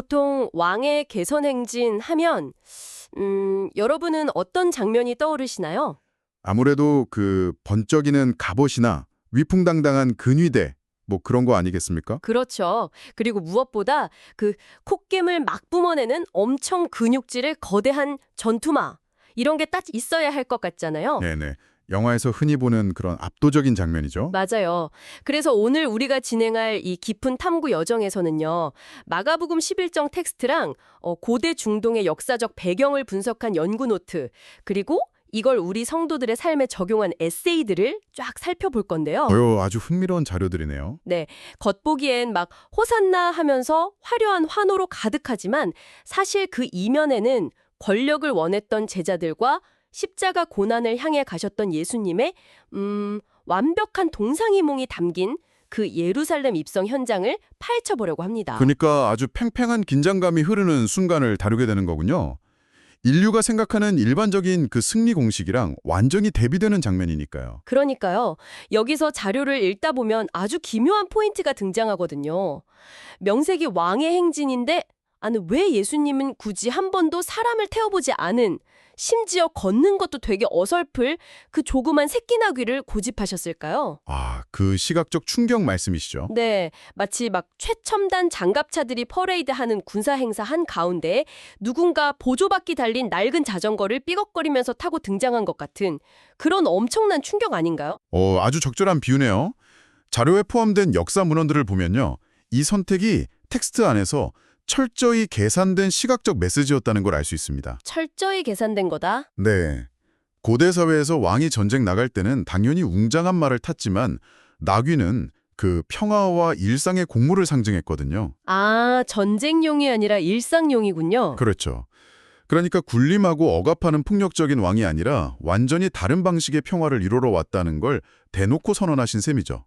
보통 왕의 개선 행진 하면 여러분은 어떤 장면이 떠오르시나요? 아무래도 그 번쩍이는 갑옷이나 위풍당당한 근위대 뭐 그런 거 아니겠습니까? 그렇죠. 그리고 무엇보다 그 콧김을 막 뿜어내는 엄청 근육질의 거대한 전투마. 이런 게 딱 있어야 할 것 같잖아요. 네네. 영화에서 흔히 보는 그런 압도적인 장면이죠. 맞아요. 그래서 오늘 우리가 진행할 이 깊은 탐구 여정에서는요. 마가복음 11정 텍스트랑 고대 중동의 역사적 배경을 분석한 연구 노트, 그리고 이걸 우리 성도들의 삶에 적용한 에세이들을 쫙 살펴볼 건데요. 아주 흥미로운 자료들이네요. 네, 겉보기엔 막 호산나 하면서 화려한 환호로 가득하지만 사실 그 이면에는 권력을 원했던 제자들과 십자가 고난을 향해 가셨던 예수님의 완벽한 동상이몽이 담긴 그 예루살렘 입성 현장을 파헤쳐보려고 합니다. 그러니까 아주 팽팽한 긴장감이 흐르는 순간을 다루게 되는 거군요. 인류가 생각하는 일반적인 그 승리 공식이랑 완전히 대비되는 장면이니까요. 그러니까요. 여기서 자료를 읽다 보면 아주 기묘한 포인트가 등장하거든요. 명색이 왕의 행진인데 아니 왜 예수님은 굳이 한 번도 사람을 태워보지 않은 심지어 걷는 것도 되게 어설플 그 조그만 새끼 나귀를 고집하셨을까요? 그 시각적 충격 말씀이시죠. 네, 마치 막 최첨단 장갑차들이 퍼레이드하는 군사 행사 한 가운데 누군가 보조바퀴 달린 낡은 자전거를 삐걱거리면서 타고 등장한 것 같은 그런 엄청난 충격 아닌가요? 아주 적절한 비유네요. 자료에 포함된 역사 문헌들을 보면요. 이 선택이 텍스트 안에서 철저히 계산된 시각적 메시지였다는 걸 알 수 있습니다. 철저히 계산된 거다. 네. 고대 사회에서 왕이 전쟁 나갈 때는 당연히 웅장한 말을 탔지만 나귀는 그 평화와 일상의 공물을 상징했거든요. 아, 전쟁용이 아니라 일상용이군요. 그렇죠. 그러니까 군림하고 억압하는 폭력적인 왕이 아니라 완전히 다른 방식의 평화를 이루러 왔다는 걸 대놓고 선언하신 셈이죠.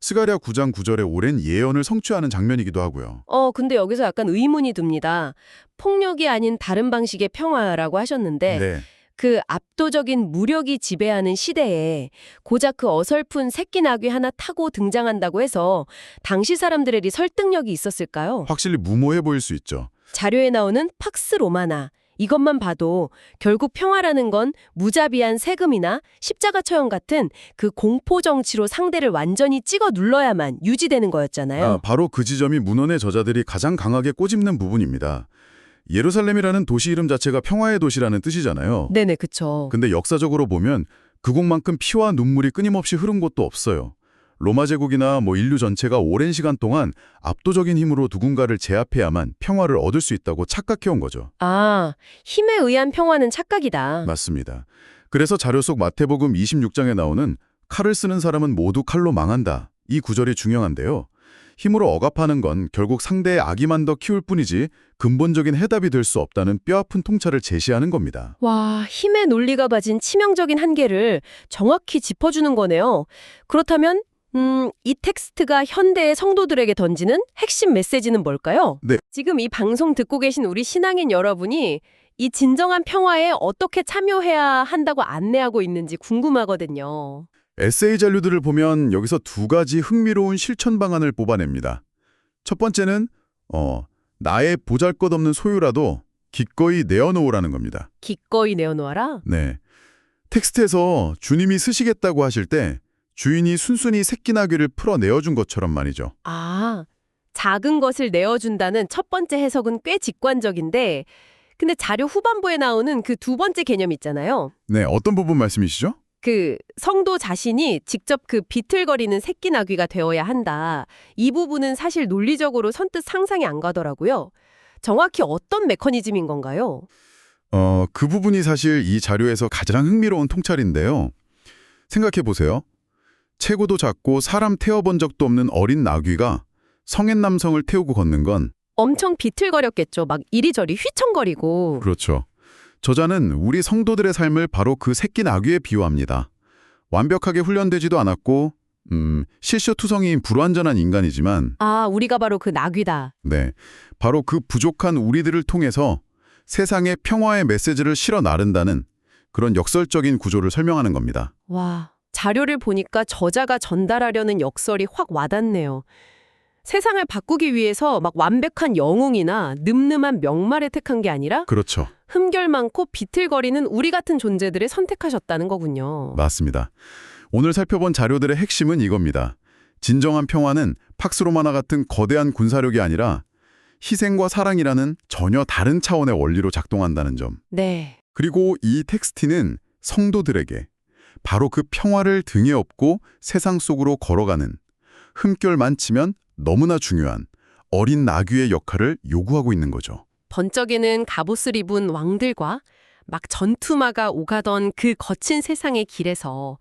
스가랴 9장 9절의 오랜 예언을 성취하는 장면이기도 하고요. 근데 여기서 약간 의문이 듭니다. 폭력이 아닌 다른 방식의 평화라고 하셨는데 네. 그 압도적인 무력이 지배하는 시대에 고작 그 어설픈 새끼 나귀 하나 타고 등장한다고 해서 당시 사람들에게 설득력이 있었을까요? 확실히 무모해 보일 수 있죠. 자료에 나오는 팍스 로마나 이것만 봐도 결국 평화라는 건 무자비한 세금이나 십자가 처형 같은 그 공포 정치로 상대를 완전히 찍어 눌러야만 유지되는 거였잖아요. 바로 그 지점이 문헌의 저자들이 가장 강하게 꼬집는 부분입니다. 예루살렘이라는 도시 이름 자체가 평화의 도시라는 뜻이잖아요. 네네, 그쵸. 근데 역사적으로 보면 그곳만큼 피와 눈물이 끊임없이 흐른 곳도 없어요. 로마 제국이나 인류 전체가 오랜 시간 동안 압도적인 힘으로 누군가를 제압해야만 평화를 얻을 수 있다고 착각해온 거죠. 아, 힘에 의한 평화는 착각이다. 맞습니다. 그래서 자료 속 마태복음 26장에 나오는 칼을 쓰는 사람은 모두 칼로 망한다. 이 구절이 중요한데요. 힘으로 억압하는 건 결국 상대의 악의만 더 키울 뿐이지 근본적인 해답이 될 수 없다는 뼈아픈 통찰을 제시하는 겁니다. 와, 힘의 논리가 가진 치명적인 한계를 정확히 짚어주는 거네요. 그렇다면 이 텍스트가 현대의 성도들에게 던지는 핵심 메시지는 뭘까요? 네. 지금 이 방송 듣고 계신 우리 신앙인 여러분이 이 진정한 평화에 어떻게 참여해야 한다고 안내하고 있는지 궁금하거든요. 에세이 잔류들을 보면 여기서 두 가지 흥미로운 실천 방안을 뽑아냅니다. 첫 번째는 나의 보잘것없는 소유라도 기꺼이 내어놓으라는 겁니다. 기꺼이 내어놓아라? 네. 텍스트에서 주님이 쓰시겠다고 하실 때 주인이 순순히 새끼 나귀를 풀어 내어준 것처럼 말이죠. 아, 작은 것을 내어준다는 첫 번째 해석은 꽤 직관적인데 근데 자료 후반부에 나오는 그 두 번째 개념 있잖아요. 네, 어떤 부분 말씀이시죠? 그 성도 자신이 직접 그 비틀거리는 새끼 나귀가 되어야 한다. 이 부분은 사실 논리적으로 선뜻 상상이 안 가더라고요. 정확히 어떤 메커니즘인 건가요? 그 부분이 사실 이 자료에서 가장 흥미로운 통찰인데요. 생각해 보세요. 체구도 작고 사람 태워본 적도 없는 어린 나귀가 성인 남성을 태우고 걷는 건 엄청 비틀거렸겠죠. 막 이리저리 휘청거리고. 그렇죠. 저자는 우리 성도들의 삶을 바로 그 새끼 나귀에 비유합니다. 완벽하게 훈련되지도 않았고 실셔투성이인 불완전한 인간이지만 아, 우리가 바로 그 나귀다. 네, 바로 그 부족한 우리들을 통해서 세상에 평화의 메시지를 실어 나른다는 그런 역설적인 구조를 설명하는 겁니다. 와, 자료를 보니까 저자가 전달하려는 역설이 확 와닿네요. 세상을 바꾸기 위해서 막 완벽한 영웅이나 늠름한 명말을 택한 게 아니라 그렇죠. 흠결 많고 비틀거리는 우리 같은 존재들을 선택하셨다는 거군요. 맞습니다. 오늘 살펴본 자료들의 핵심은 이겁니다. 진정한 평화는 팍스로마나 같은 거대한 군사력이 아니라 희생과 사랑이라는 전혀 다른 차원의 원리로 작동한다는 점. 네. 그리고 이 텍스트는 성도들에게 바로 그 평화를 등에 업고 세상 속으로 걸어가는 흠결만 치면 너무나 중요한 어린 나귀의 역할을 요구하고 있는 거죠. 번쩍이는 갑옷을 입은 왕들과 막 전투마가 오가던 그 거친 세상의 길에서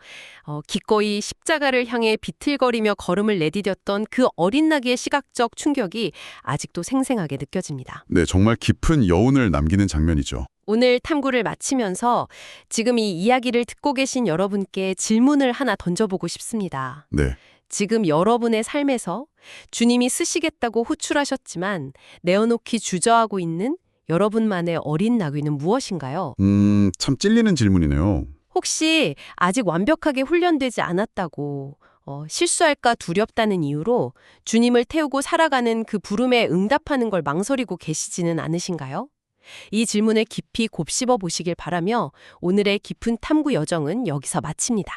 기꺼이 십자가를 향해 비틀거리며 걸음을 내디뎠던 그 어린 나귀의 시각적 충격이 아직도 생생하게 느껴집니다. 네, 정말 깊은 여운을 남기는 장면이죠. 오늘 탐구를 마치면서 지금 이 이야기를 듣고 계신 여러분께 질문을 하나 던져보고 싶습니다. 네, 지금 여러분의 삶에서 주님이 쓰시겠다고 호출하셨지만 내어놓기 주저하고 있는 여러분만의 어린 나귀는 무엇인가요? 참 찔리는 질문이네요. 혹시 아직 완벽하게 훈련되지 않았다고 실수할까 두렵다는 이유로 주님을 태우고 살아가는 그 부름에 응답하는 걸 망설이고 계시지는 않으신가요? 이 질문을 깊이 곱씹어 보시길 바라며 오늘의 깊은 탐구 여정은 여기서 마칩니다.